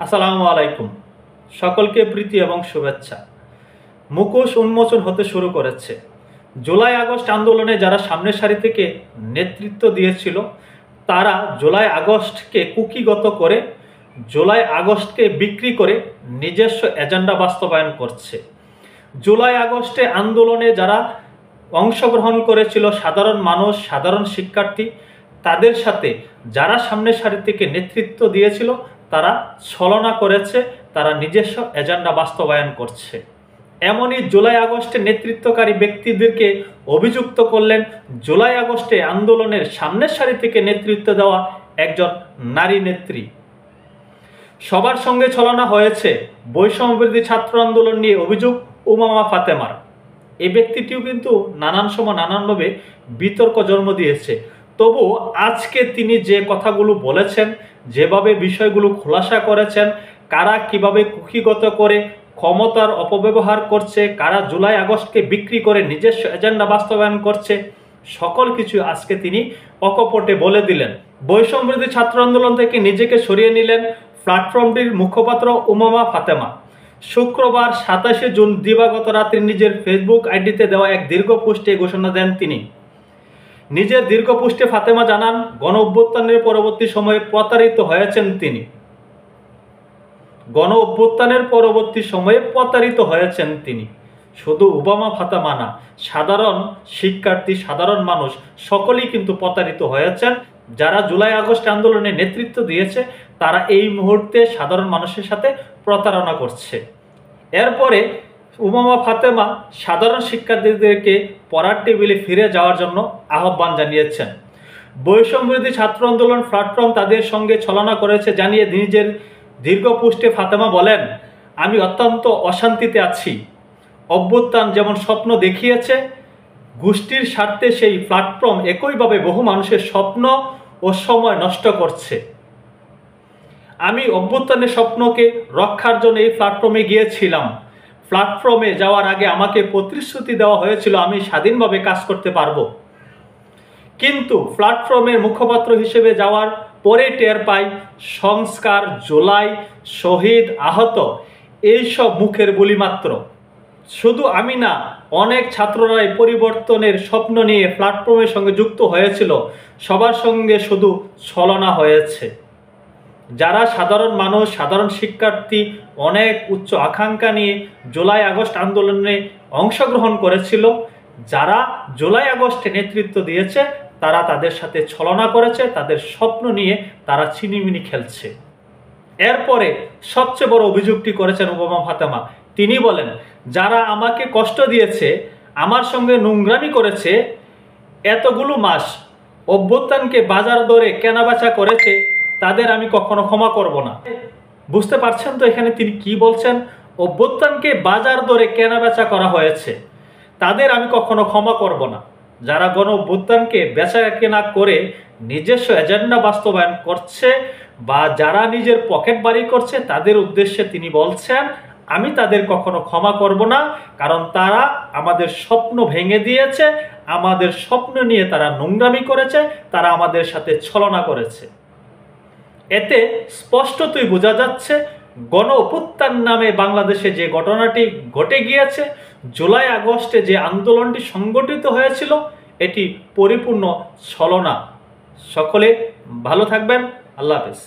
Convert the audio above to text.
আসসালামু আলাইকুম। সকলকে প্রীতি এবং শুভেচ্ছা। মুখোশ উন্মোচন হতে শুরু করেছে। জুলাই আগস্ট আন্দোলনে যারা সামনের সারি থেকে নেতৃত্ব দিয়েছিল, তারা জুলাই আগস্টকে কুকিগত করে, জুলাই আগস্টকে বিক্রি করে নিজস্ব এজেন্ডা বাস্তবায়ন করছে। জুলাই আগস্টে আন্দোলনে যারা অংশগ্রহণ করেছিল, সাধারণ মানুষ, সাধারণ শিক্ষার্থী, তাদের সাথে যারা সামনের সারি থেকে নেতৃত্ব দিয়েছিল, তারা ছলনা করেছে, তারা নিজস্ব এজেন্ডা বাস্তবায়ন করছে। এমনই জুলাই আগস্টে নেতৃত্বকারী ব্যক্তিদেরকে অভিযুক্ত করলেন জুলাই আগস্টে আন্দোলনের সামনের সারি থেকে নেতৃত্ব দেওয়া একজন নারী নেত্রী। সবার সঙ্গে ছলনা হয়েছে বৈষম্যবিরোধী ছাত্র আন্দোলন নিয়ে অভিযোগ উমামা ফাতেমার। এই ব্যক্তিটিও কিন্তু নানান সময় নানানভাবে বিতর্ক জন্ম দিয়েছে। তবু আজকে তিনি যে কথাগুলো বলেছেন, যেভাবে বিষয়গুলো খোলাসা করেছেন, কারা কিভাবে কুক্ষিগত করে ক্ষমতার অপব্যবহার করছে, কারা জুলাই আগস্টকে বিক্রি করে নিজস্ব এজেন্ডা বাস্তবায়ন করছে, সকল কিছু আজকে তিনি অকপটে বলে দিলেন। বৈষম্যবিরোধী ছাত্র আন্দোলন থেকে নিজেকে সরিয়ে নিলেন প্ল্যাটফর্মটির মুখপাত্র উমামা ফাতেমা। শুক্রবার 27 জুন দিবাগত রাত্রে নিজের ফেসবুক আইডিতে দেওয়া এক দীর্ঘ পোস্টে ঘোষণা দেন তিনি। নিজের দীর্ঘ পোস্টে ফাতেমা জানান, গণ অভ্যুত্থানের পরবর্তী সময়ে প্রতারিত হয়েছেন তিনি। গণ অভ্যুত্থানের পরবর্তী সময়ে প্রতারিত হয়েছেন তিনি। শুধু উমামা ফাতেমা না, সাধারণ শিক্ষার্থী, সাধারণ মানুষ সকলেই কিন্তু প্রতারিত হয়েছেন। যারা জুলাই আগস্ট আন্দোলনে নেতৃত্ব দিয়েছে, তারা এই মুহূর্তে সাধারণ মানুষের সাথে প্রতারণা করছে। এরপরে উমামা ফাতেমা সাধারণ শিক্ষার্থীদেরকে পড়ার টেবিলে ফিরে যাওয়ার জন্য আহ্বান জানিয়েছেন। বৈষম্যবিরোধী ছাত্র আন্দোলন প্ল্যাটফর্ম তাদের সঙ্গে ছলনা করেছে জানিয়ে নিজের দীর্ঘ পোস্টে ফাতেমা বলেন, আমি অত্যন্ত অশান্তিতে আছি। অভ্যুত্থান যেমন স্বপ্ন দেখিয়েছে, গোষ্ঠীর স্বার্থে সেই প্ল্যাটফর্ম একইভাবে বহু মানুষের স্বপ্ন ও সময় নষ্ট করছে। আমি অভ্যুত্থানের স্বপ্নকে রক্ষার জন্য এই প্ল্যাটফর্মে গিয়েছিলাম। প্ল্যাটফর্মে যাওয়ার আগে আমাকে প্রতিশ্রুতি দেওয়া হয়েছিল আমি স্বাধীনভাবে কাজ করতে পারবো, কিন্তু প্ল্যাটফর্মের মুখপাত্র হিসেবে যাওয়ার পরে টের পাই সংস্কার, জুলাই, শহীদ, আহত এইসব মুখের বুলি মাত্র। শুধু আমি না, অনেক ছাত্ররাই পরিবর্তনের স্বপ্ন নিয়ে প্ল্যাটফর্মের সঙ্গে যুক্ত হয়েছিল। সবার সঙ্গে শুধু ছলনা হয়েছে। যারা সাধারণ মানুষ, সাধারণ শিক্ষার্থী অনেক উচ্চ আকাঙ্ক্ষা নিয়ে জুলাই আগস্ট আন্দোলনে অংশগ্রহণ করেছিল, যারা জুলাই আগস্টে নেতৃত্ব দিয়েছে, তারা তাদের সাথে ছলনা করেছে, তাদের স্বপ্ন নিয়ে তারা ছিনিমিনি খেলছে। এরপরে সবচেয়ে বড় অভিযোগটি করেছেন উমামা ফাতেমা। তিনি বলেন, যারা আমাকে কষ্ট দিয়েছে, আমার সঙ্গে নোংরামি করেছে, এতগুলো মাস অভ্যুত্থানকে বাজার দরে কেনাবেচা করেছে, তাদের আমি কখনো ক্ষমা করব না। বুঝতে পারছেন তো এখানে তিনি কি বলছেন? অভ্যুত্থানকে বাজার দরে কেনাবেচা করা হয়েছে, তাদের আমি কখনো ক্ষমা করব না। যারা গণ অভ্যুত্থানকে বেচা কেনা করে নিজস্ব এজেন্ডা বাস্তবায়ন করছে বা যারা নিজের পকেট বাড়ি করছে, তাদের উদ্দেশ্যে তিনি বলছেন, আমি তাদের কখনো ক্ষমা করব না, কারণ তারা আমাদের স্বপ্ন ভেঙে দিয়েছে, আমাদের স্বপ্ন নিয়ে তারা নোংরামি করেছে, তারা আমাদের সাথে ছলনা করেছে। এতে স্পষ্টতই বোঝা যাচ্ছে গণ অভ্যুত্থান নামে বাংলাদেশে যে ঘটনাটি ঘটে গিয়েছে, জুলাই আগস্টে যে আন্দোলনটি সংগঠিত হয়েছিল, এটি পরিপূর্ণ ছলনা। সকলে ভালো থাকবেন। আল্লাহ হাফেজ।